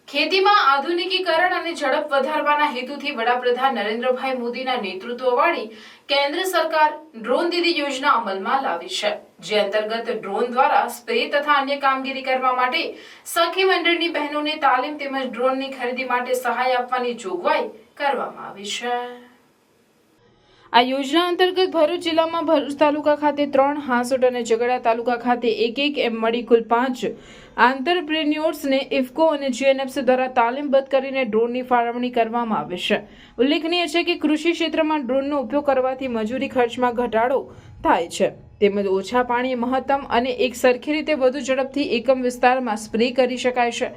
ખેતીમાં આધુનિકીકરણ અને ઝડપ વધારવાના હેતુથી વડાપ્રધાન નરેન્દ્રભાઈ મોદીના નેતૃત્વવાળી કેન્દ્ર સરકાર ડ્રોન દીદી યોજના અમલમાં લાવી છે, જે અંતર્ગત ડ્રોન દ્વારા સ્પ્રે તથા અન્ય કામગીરી કરવા માટે સખી મંડળની બહેનોને તાલીમ તેમજ ડ્રોનની ખરીદી માટે સહાય આપવાની જોગવાઈ કરવામાં આવી છે। આ યોજના અંતર્ગત ભરૂચ જિલ્લામાં ભરૂચ તાલુકા ખાતે 3, હાંસોટ અને ઝઘડા તાલુકા ખાતે 1 એમ મળી કુલ 5 આંતરપ્રેન્યોર્સને ઇફકો અને જીએનએફસી દ્વારા તાલીમબદ્ધ કરીને ડ્રોનની ફાળવણી કરવામાં આવે છે। ઉલ્લેખનીય છે કે કૃષિ ક્ષેત્રમાં ડ્રોનનો ઉપયોગ કરવાથી મજૂરી ખર્ચમાં ઘટાડો થાય છે, તેમજ ઓછા પાણીએ મહત્તમ અને એક સરખી રીતે વધુ ઝડપથી એકમ વિસ્તારમાં સ્પ્રે કરી શકાય છે।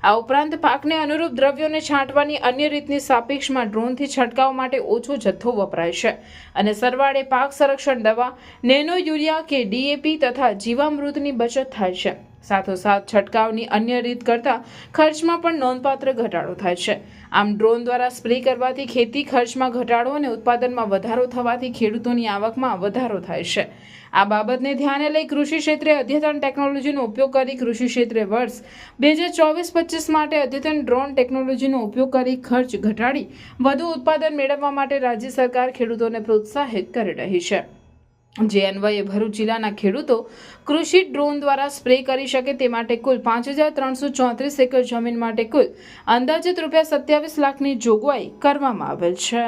આ ઉપરાંત પાકને અનુરૂપ દ્રવ્યોને છાંટવાની અન્ય રીતની સાપેક્ષમાં ડ્રોનથી છંટકાવ માટે ઓછો જથ્થો વપરાય છે અને સરવાળે પાક સંરક્ષણ દવા, નેનો યુરિયા કે ડીએપી તથા જીવામૃતની બચત થાય છે। સાથોસાથ છંટકાવની અન્ય રીત કરતાં ખર્ચમાં પણ નોંધપાત્ર ઘટાડો થાય છે। આમ ડ્રોન દ્વારા સ્પ્રે કરવાથી ખેતી ખર્ચમાં ઘટાડો અને ઉત્પાદનમાં વધારો થવાથી ખેડૂતોની આવકમાં વધારો થાય છે। આ બાબતને ધ્યાને લઈ કૃષિ ક્ષેત્રે અદ્યતન ટેકનોલોજીનો ઉપયોગ કરી કૃષિ ક્ષેત્રે વર્ષ 2024-25 માટે અદ્યતન ડ્રોન ટેકનોલોજીનો ઉપયોગ કરી ખર્ચ ઘટાડી વધુ ઉત્પાદન મેળવવા માટે રાજ્ય સરકાર ખેડૂતોને પ્રોત્સાહિત કરી રહી છે, જે અન્વયે ભરૂચ જિલ્લાના ખેડૂતો કૃષિ ડ્રોન દ્વારા સ્પ્રે કરી શકે તે માટે કુલ 5334 એકર જમીન માટે કુલ અંદાજિત રૂપિયા 27 લાખની જોગવાઈ કરવામાં આવેલ છે।